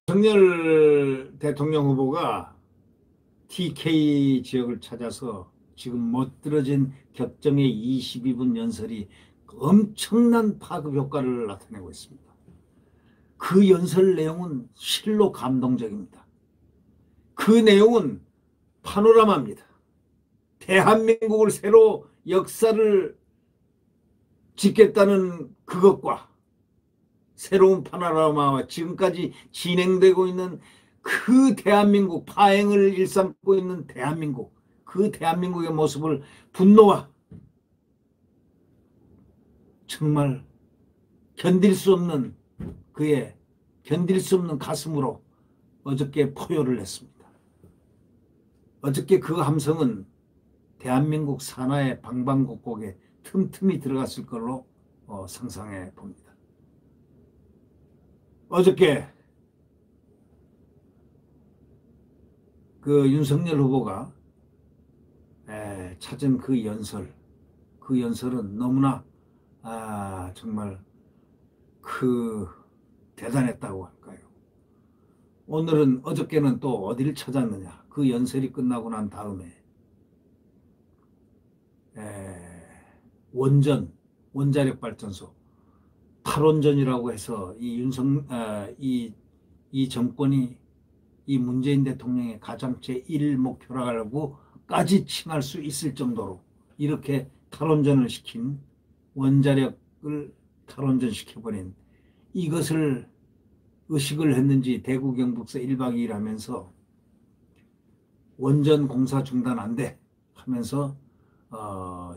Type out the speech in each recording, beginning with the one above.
윤석열 대통령 후보가 TK 지역을 찾아서 지금 멋들어진 격정의 22분 연설이 엄청난 파급 효과를 나타내고 있습니다. 그 연설 내용은 실로 감동적입니다. 그 내용은 파노라마입니다. 대한민국을 새로 역사를 짓겠다는 그것과 새로운 파노라마와 지금까지 진행되고 있는 그 대한민국, 파행을 일삼고 있는 대한민국, 그 대한민국의 모습을 분노와 정말 견딜 수 없는 가슴으로 어저께 포효를 했습니다. 어저께 그 함성은 대한민국 산하의 방방곡곡에 틈틈이 들어갔을 걸로 상상해 봅니다. 어저께 그 윤석열 후보가 찾은 그 연설은 너무나 정말 대단했다고 할까요? 어저께는 또 어디를 찾았느냐? 그 연설이 끝나고 난 다음에 원자력 발전소 탈원전이라고 해서 이 정권이 이 문재인 대통령의 가장 제1 목표라고까지 칭할 수 있을 정도로 이렇게 탈원전을 시킨, 원자력을 탈원전시켜버린 이것을 의식을 했는지 대구 경북서 1박 2일 하면서 원전 공사 중단 안 돼 하면서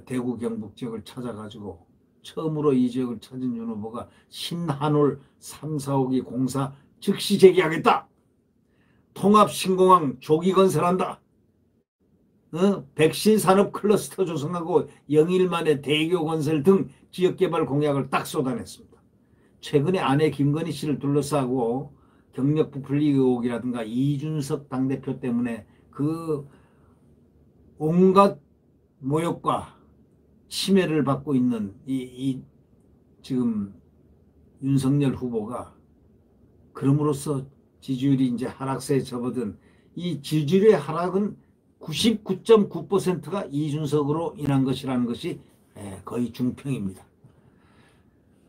대구 경북 지역을 찾아가지고 처음으로 이 지역을 찾은 윤 후보가 신한울 3, 4호기 공사 즉시 재개하겠다. 통합신공항 조기 건설한다. 백신 산업 클러스터 조성하고 영일 만에 대교 건설 등 지역개발 공약을 딱 쏟아냈습니다. 최근에 아내 김건희 씨를 둘러싸고 경력 부풀리 의혹이라든가 이준석 당대표 때문에 그 온갖 모욕과 침해를 받고 있는 지금 윤석열 후보가 그럼으로써 지지율이 이제 하락세에 접어든 이 지지율의 하락은 99.9%가 이준석으로 인한 것이라는 것이 거의 중평입니다.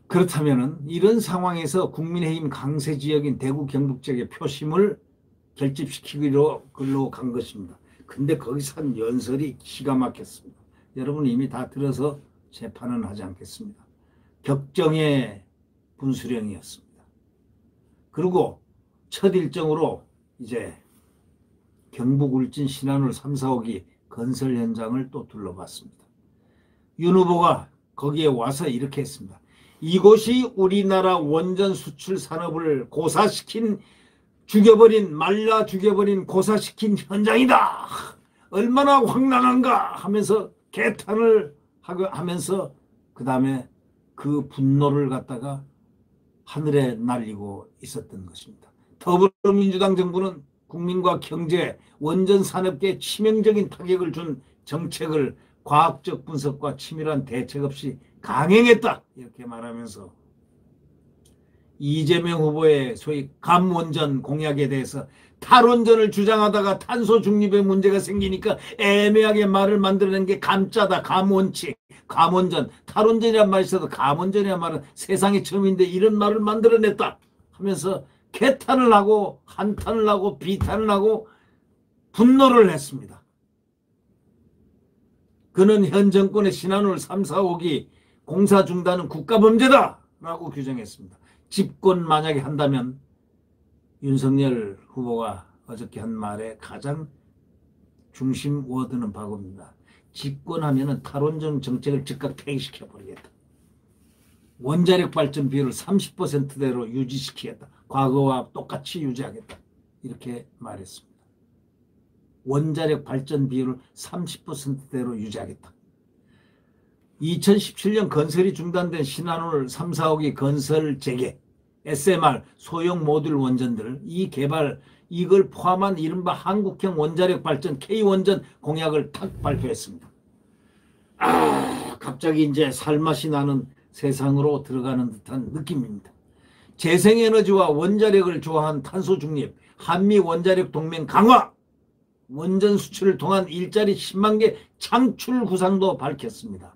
그렇다면 이런 상황에서 국민의힘 강세 지역인 대구 경북 지역의 표심을 결집시키기로 글로 간 것입니다. 근데 거기서 한 연설이 기가 막혔습니다. 여러분 이미 다 들어서 재판은 하지 않겠습니다. 격정의 분수령이었습니다. 그리고 첫 일정으로 이제 경북 울진 신한울 3, 4호기 건설 현장을 또 둘러봤습니다. 윤 후보가 거기에 와서 이렇게 했습니다. 이곳이 우리나라 원전 수출 산업을 말라 죽여버린 고사시킨 현장이다. 얼마나 황당한가 하면서 개탄을 하면서 그 다음에 그 분노를 갖다가 하늘에 날리고 있었던 것입니다. 더불어민주당 정부는 국민과 경제, 원전 산업계에 치명적인 타격을 준 정책을 과학적 분석과 치밀한 대책 없이 강행했다. 이렇게 말하면서 이재명 후보의 소위 감원전 공약에 대해서 탈원전을 주장하다가 탄소 중립에 문제가 생기니까 애매하게 말을 만들어낸 게 감짜다. 감원칙, 감원전, 탈원전이란 말이 있어도 감원전이란 말은 세상에 처음인데 이런 말을 만들어냈다 하면서 개탄을 하고 한탄을 하고 비탄을 하고 분노를 했습니다. 그는 현 정권의 신한울 3, 4호기 공사 중단은 국가범죄다 라고 규정했습니다. 집권 만약에 한다면 윤석열 후보가 어저께 한 말에 가장 중심 워드는 바고입니다. 집권하면 탈원전 정책을 즉각 폐기시켜버리겠다. 원자력 발전 비율을 30%대로 유지시키겠다. 과거와 똑같이 유지하겠다. 이렇게 말했습니다. 원자력 발전 비율을 30%대로 유지하겠다. 2017년 건설이 중단된 신한울 3, 4호기 건설 재개, SMR, 소형 모듈 원전들, 이걸 포함한 이른바 한국형 원자력 발전 K원전 공약을 탁 발표했습니다. 갑자기 이제 살맛이 나는 세상으로 들어가는 듯한 느낌입니다. 재생에너지와 원자력을 좋아한 탄소 중립, 한미 원자력 동맹 강화, 원전 수출을 통한 일자리 10만 개 창출 구상도 밝혔습니다.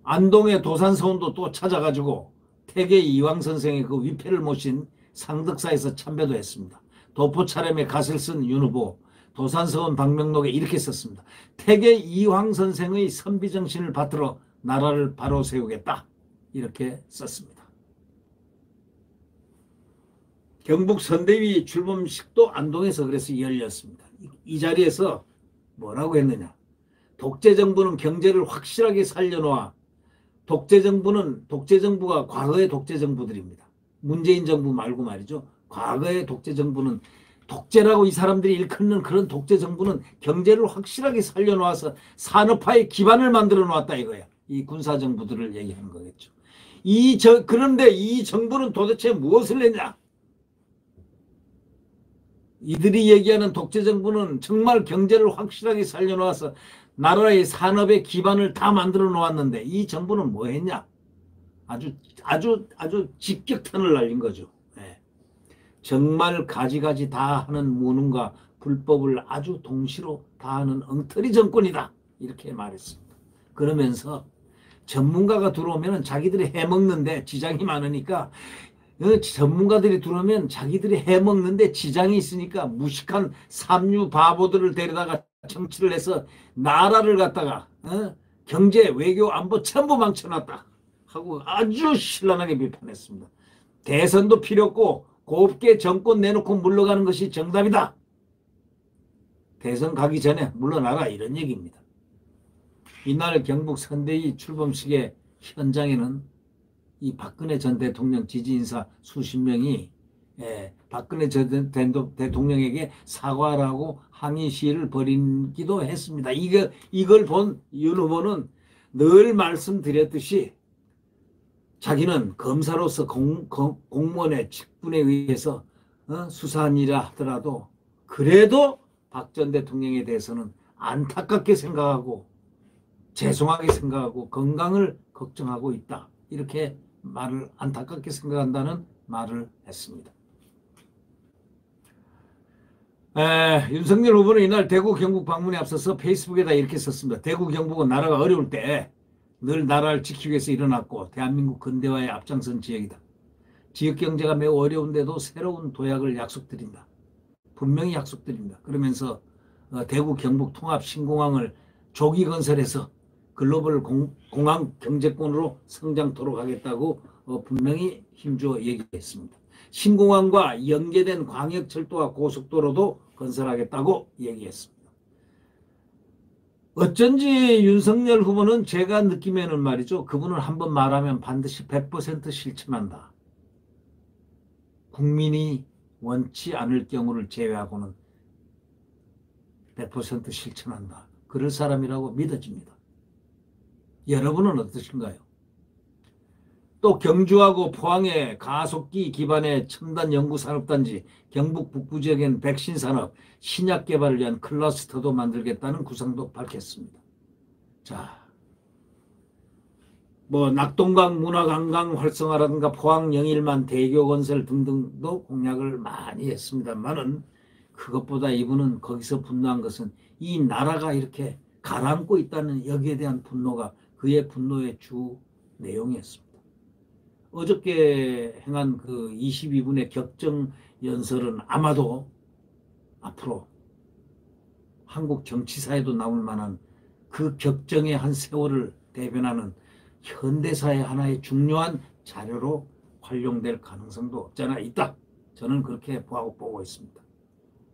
안동의 도산서원도 또 찾아가지고 태계 이황 선생의 그 위패를 모신 상덕사에서 참배도 했습니다. 도포 차림에 갓을 쓴 윤 후보, 도산서원 방명록에 이렇게 썼습니다. 태계 이황 선생의 선비정신을 받들어 나라를 바로 세우겠다. 이렇게 썼습니다. 경북 선대위 출범식도 안동에서 그래서 열렸습니다. 이 자리에서 뭐라고 했느냐. 독재정부는 경제를 확실하게 살려놓아 독재정부가 과거의 독재정부들입니다. 문재인 정부 말고 말이죠. 과거의 독재정부는 독재라고 이 사람들이 일컫는 그런 독재정부는 경제를 확실하게 살려놓아서 산업화의 기반을 만들어 놓았다 이거야. 이 군사정부들을 얘기하는 거겠죠. 그런데 이 정부는 도대체 무엇을 했냐? 이들이 얘기하는 독재정부는 정말 경제를 확실하게 살려놓아서 나라의 산업의 기반을 다 만들어 놓았는데 이 정부는 뭐 했냐? 아주 직격탄을 날린 거죠. 네. 정말 가지가지 다 하는 무능과 불법을 아주 동시로 다 하는 엉터리 정권이다. 이렇게 말했습니다. 그러면서 전문가가 들어오면 자기들이 해먹는데 지장이 많으니까 전문가들이 들어오면 자기들이 해먹는데 지장이 있으니까 무식한 삼류 바보들을 데려다가 정치를 해서 나라를 갖다가 경제, 외교, 안보 전부 망쳐놨다 하고 아주 신랄하게 비판했습니다. 대선도 필요 없고 곱게 정권 내놓고 물러가는 것이 정답이다. 대선 가기 전에 물러나라 이런 얘기입니다. 이날 경북 선대위 출범식의 현장에는 이 박근혜 전 대통령 지지인사 수십 명이 박근혜 전 대통령에게 사과라고 항의 시위를 벌이기도 했습니다. 이걸 본 윤 후보는 늘 말씀드렸듯이 자기는 검사로서 공무원의 직분에 의해서 수사한 일이라 하더라도 그래도 박 전 대통령에 대해서는 안타깝게 생각하고 죄송하게 생각하고 건강을 걱정하고 있다. 이렇게 안타깝게 생각한다는 말을 했습니다. 윤석열 후보는 이날 대구 경북 방문에 앞서서 페이스북에다 이렇게 썼습니다. 대구 경북은 나라가 어려울 때 늘 나라를 지키기 위해서 일어났고 대한민국 근대화에 앞장선 지역이다. 지역경제가 매우 어려운데도 새로운 도약을 약속드린다. 분명히 약속드립니다. 그러면서 대구 경북 통합 신공항을 조기 건설해서 글로벌 공항 경제권으로 성장토록 하겠다고 분명히 힘주어 얘기했습니다. 신공항과 연계된 광역철도와 고속도로도 건설하겠다고 얘기했습니다. 어쩐지 윤석열 후보는 제가 느낌에는 말이죠. 그분은 한번 말하면 반드시 100% 실천한다. 국민이 원치 않을 경우를 제외하고는 100% 실천한다. 그럴 사람이라고 믿어집니다. 여러분은 어떠신가요? 또 경주하고 포항의 가속기 기반의 첨단 연구산업단지, 경북 북부 지역엔 백신 산업, 신약 개발을 위한 클러스터도 만들겠다는 구상도 밝혔습니다. 자, 낙동강 문화관광 활성화라든가 포항 영일만 대교 건설 등등도 공약을 많이 했습니다만은 그것보다 이분은 거기서 분노한 것은 이 나라가 이렇게 가라앉고 있다는 여기에 대한 분노가 그의 분노의 주 내용이었습니다. 어저께 행한 그 22분의 격정 연설은 아마도 앞으로 한국 정치사에도 나올 만한 그 격정의 한 세월을 대변하는 현대사의 하나의 중요한 자료로 활용될 가능성도 없잖아 있다. 저는 그렇게 보고 있습니다.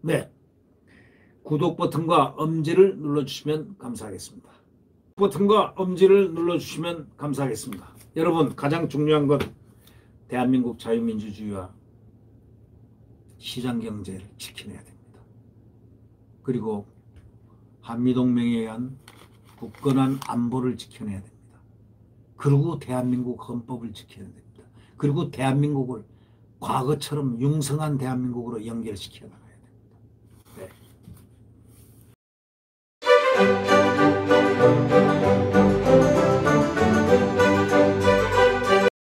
네, 구독 버튼과 엄지를 눌러주시면 감사하겠습니다. 버튼과 엄지를 눌러주시면 감사하겠습니다. 여러분, 가장 중요한 건 대한민국 자유민주주의와 시장경제를 지켜내야 됩니다. 그리고 한미동맹에 의한 굳건한 안보를 지켜내야 됩니다. 그리고 대한민국 헌법을 지켜야 됩니다. 그리고 대한민국을 과거처럼 융성한 대한민국으로 연결시켜야 됩니다.